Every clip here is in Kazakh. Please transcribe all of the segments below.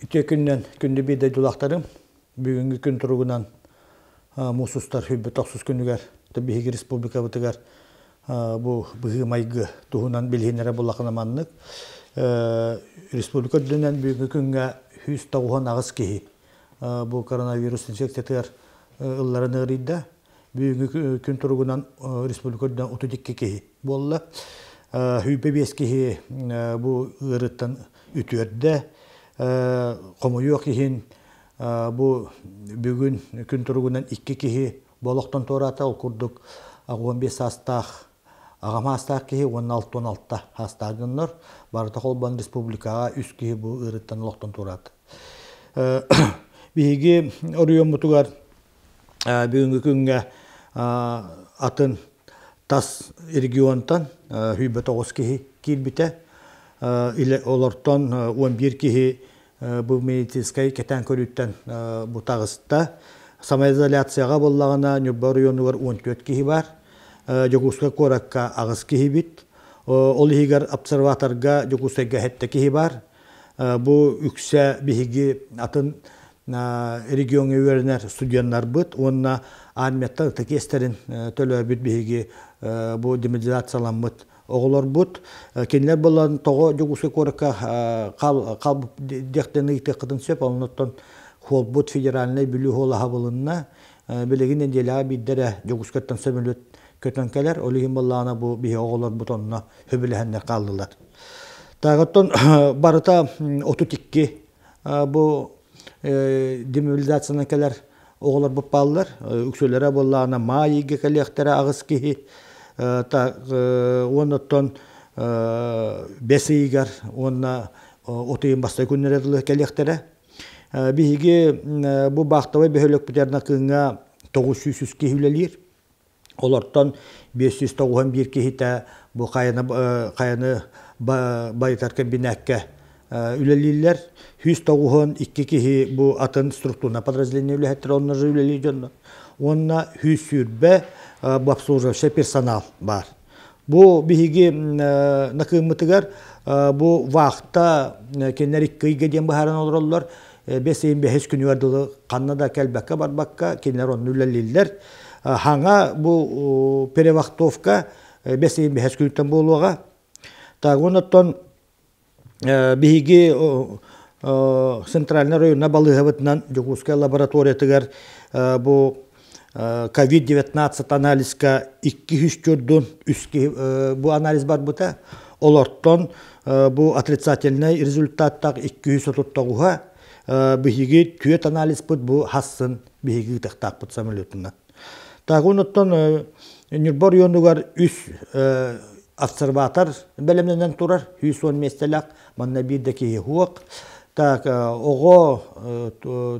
Үтө күннен күнді бейді дулақтарым, бүгінгі күн тұрғынан мұсустар хүбі тақсыз күнігер, Табиғи республика бұтығар бұғы майғы тұғынан білгенері болақына маннық. Республика дүнен бүгінгі күнге 190 ағыз кейі. Бұл коронавирус инфекциятығар ұлларын ұғырыйда. Бүгінгі күн тұрғынан республика дүнен 32 кейі болы. Хүбі 5 кейі бұл ұғырыттан үтірді. Қомойуақ кейін бұл бүгін күн тұрғынан 2 кейі болықтан тората ол күрдік 15 астақ, ағама астақ кейі 16-16 астағынлар. Барыта қолбан республикаға 3 кейі бұл ұғырыттан олықтан тората. Бігі орыйон мұтығар бүгінгі күнге атын тас регионтан хүйбі 9 кейі келбіті. Олардан 11 кейі бұл медицинскай кетен көріттен бұл тағысты. Самоизоляцияға болағына нүбі районығар 14 кейі бар. Жогусқа қораққа ағыз кейі бит. Ол егер обсерваторға жогусайға хетті кейі бар. Бұл үксе бігі атын регион өверінер студиянлар бұд. Онына армияттан текестерін төлі бүт бігі бұл демобилизацияланмыд. Оғылар бұд. Кенілер болған тоғы жогусқа қораққа қалбы дектені итеқідін сөп. Олынаттан қол бұд федераліне білі қолы хабылынна. Білігін енделіға биддері жогускаттан сөмілет көтінкелер. Олығын болағына бұл бігі оғылар бұд онына хөбіліғенлер қалдылар. Тағыттан барыта 32 бұл демобилизацияны келер оғылар бұд балылар. Үксөлері болағына майыға кәлектері ағыз кейі. Оннаттан бәсейгер, онна отайын бастай күннер әділі кәлектері. Бігі бұл бақтавай бөхөлік бітеріна кыңа 900 кейілелер. Олардан 591 кейіті бұл қайыны байытаркен бінәкке үлелейлер. 192 кейі бұл атын структурна подразделение үләхеттер онна жы үлелей. Онна 100 сүрбе бұл обслуживающий персонал бар. Бұл бігі нақымытығар бұл вақытта кенлер 2-ге ден бұхаран олар. 5-5 күні өрділі қаннада кәлбәкке барбаққа кенлер оны үлелейлер. Хаңа бұл перевақтовка 5-5 күніттен болуға. Онаттан бігі центральный районна балығабытынан Жогускай лабораториятығар бұл COVID-19 анализка 200-ден бұл анализ бар бұта. Оларттан бұл отрицательный результаттақ 230-тағуға бігі түйет анализ бұд бұл хасын бігі тақтақ бұд самолетінен. Тағуынаттан Нүрбор йондығар 3 обсерватор бәлемнен тұрар, 110 местелақ, манна бірді кейі хуақ. Оғы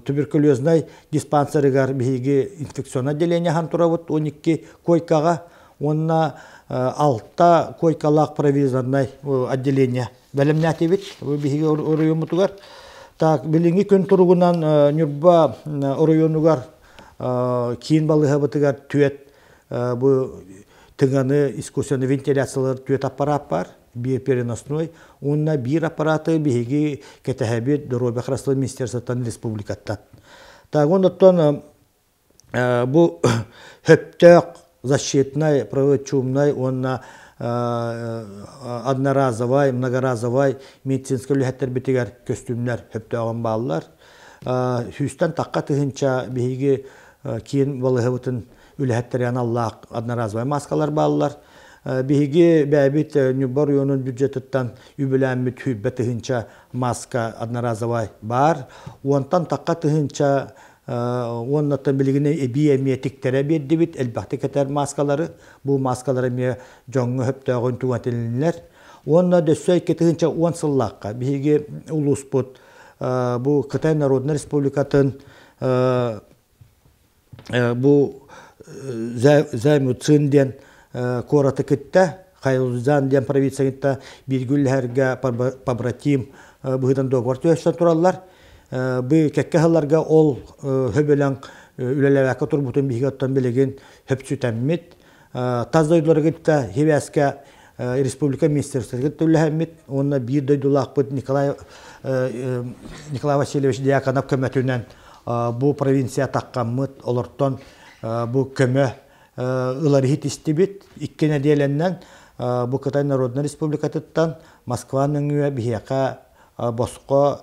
туберкулезный диспансерігар бігі инфекцион отделение хан тұравыд 12 койкаға, онына 6 койкалақ провизорный отделение бәлемне әтебет, бігі орыйымытығар. Біліңгі күн тұрғынан Нүрба орыйымытығар кейін балыға бұтығар түйет тыңаны искусственный вентиляциялар түйет аппарат бар. Bir переносной, онна bir аппараты бігі кетәхәбет Дорога Храслы Министерствотан Республикаттан. Оннаттан бұл хөптәк защитный, правочумный, онна одноразовай, многоразовай медицинский үләттер бітігер көстүмлер хөптәғын балылар. Хүстен таққа тұхынша бігі кейін балығыбытын үләттер яналлақ одноразовай маскалар балылар. Бігі бәбіт Нүрбор районының бюджеттіттен үбіләміт хүббі тұхынша маска одноразовай бар. Онтан таққа тұхынша оннаттан білігіне әбей-әметіктері берді біт, әлбәқті кетер маскалары. Бұл маскалары ме жоңғы хөптәғын туғатылынлер. Онна дөссөй кетіғынша 10 сыллаққа. Бігі ұлыс бұд, бұл Қытай Народный Республикатын бұл зәймүтсінден Кораты кітті, Қайлыздан ден провинцияңытта білгілерге побратим бұғыдан доғыр төштен тұралар. Бұл кәккәғыларға ол хөбелің үлеләвәкі тұр бұтын бігі оттан білеген хөпсі тәммет. Таздайдылар кітті хевәске республика министерствоға төлләһәммит, онна бир дойдулақпыт Николай Васильевич Дьяконов көмәтүнән бу провинция таққаммыт, олортон бу көмө ыларихит истибит, иккене деленнен бу Кытай Народный Республикатыттан Москваның үе бихияқа босқо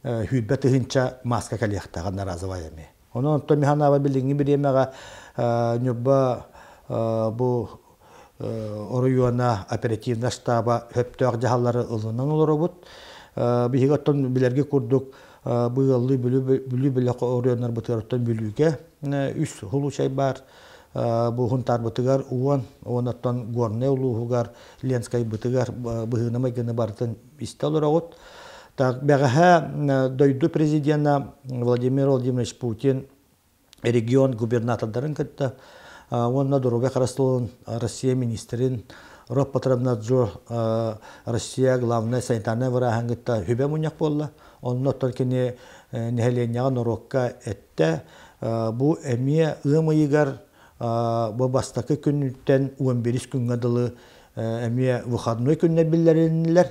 хүйтбәт ыһынча маска кәлияқтағанна разывайами. Онон то механава билинги биремеға нюбба бу Оруюана оперативна штаба хөптөк жаһаллары ылынан олоробут. Бихиготтон билерге курдук быйыллы бүлү билек Оруюанар бытырыттан бүлүгө үс хулучай бар. Бу хунтар бытыгар уон онаттан горне улуугар Ленскай бытыгар быһынамай гыны бартын исте олорогут. Так бәгаһә дойду президента Владимир Владимирович Путин регион губернатордарын кытта. Онна дорога карастылын Россия министрин Роспотребнадзор Россия главная санитарная врагангытта хүбә муньяк болла. Оннотон кене нехеленяга норокка этте бу эмие ымыйгар бу бастакы күннүттен 11 күнгө дылы эмие выходной күнне биллеринлер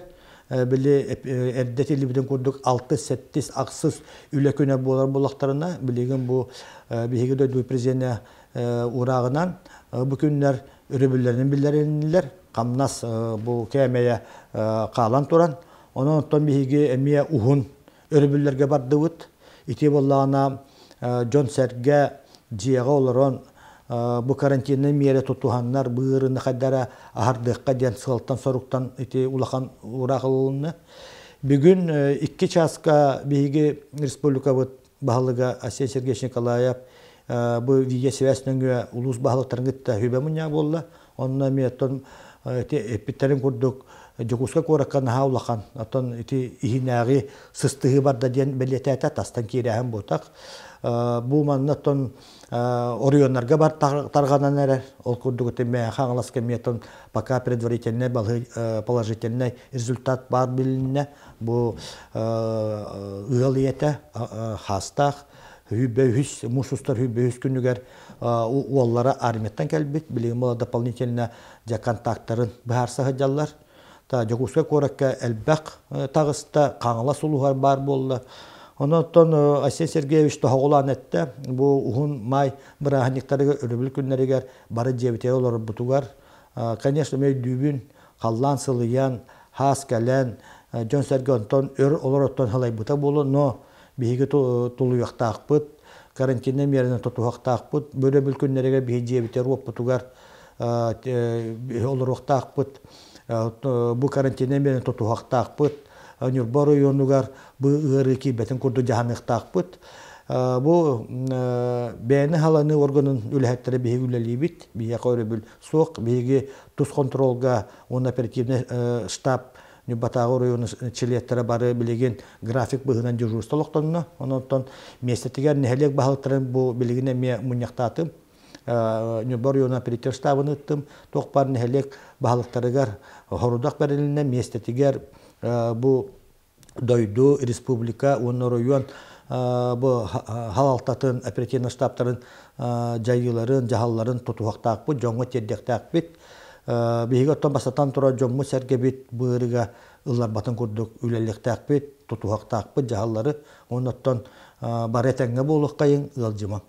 биле эрдетили биден курдук 6-7 аксыз үле күнө болар булактарына билеген бу бигеде ду президент урагынан бу күннәр өрөбүлләрнең биллеринлер камнас бу кемея калан туран онон тон биге эмие ухун өрөбүлләргә бардыбыт ите боллагына Джон Серге жига олорон бу карантинны мере тутуханнар быырыны кадара ахардыкка ден сылтан соруктан ите улахан урагылны бүгүн 2 часка биги республика баһалыга Асия Сергеевич Николаев бу видеосвязьнең улус баһалыктарынгытта хүбәмүнья болла онна метон ите эпиттерин курдук Жокуска кораккан хаулахан атон ити ихинәги сыстыгы барда ден белетәтә тастан кирәһәм ботак бу маннатон орионнарга бар тарганан әрәр ол курдук теме хаңласка метон пока предварительный положительный результат бар билинне бу ыгылыйта хастах хүбәһүс мусустар хүбәһүс күнүгәр уллары армияттан кәлбит билеген бала дополнительно жа контакттарын баарса хаҗаллар та жокуска коракка элбак тагыста каңла сулугар бар болду. Онотон Асия Сергеевич тохолан этте бу ухун май бирахниктарыга өрөбүл күннәригә бары жебите олар бутугар. Конечно, мей дүбүн каллан сылыян хас кален Джон Сергеевтон өр олороттон халай бута болу, но биге тулуяктакпыт, карантинне меренен тотуактакпыт, бөрөбүл күннәригә биге жебите роп бутугар олороктакпыт. Бу карантинне менен тотуактакпыт, Нюрбор районугар бу ырыки бетен курду жаһанныктакпыт. Бу бәне халаны органын үләһәттәре биге үләлибит, биге койрыбыл сок, биге тус контролга, он оперативный штаб Нюбатагы районы чилеттәре бары билеген график быгынан дежурстволыктанны. Онтон местетигәр нәһәлек баһалыктарын бу билегенә ме муньяктатым. Нюбор районы оператив штабын ыттым. Токпар нәһәлек баһалыктарыгар хорудак берилинне местетигәр бу дойду республика оны район бу халалтатын оперативный штабтарын жайыларын, жаһалларын тотуактак бу жоңго тердектак бит. Биге оттон басатан тура жомму сәргебит быырыга ыллар батын курдук үлелектак бит, тотуактак бит жаһаллары. Оннан бар этеңге болук кайын ылжыма.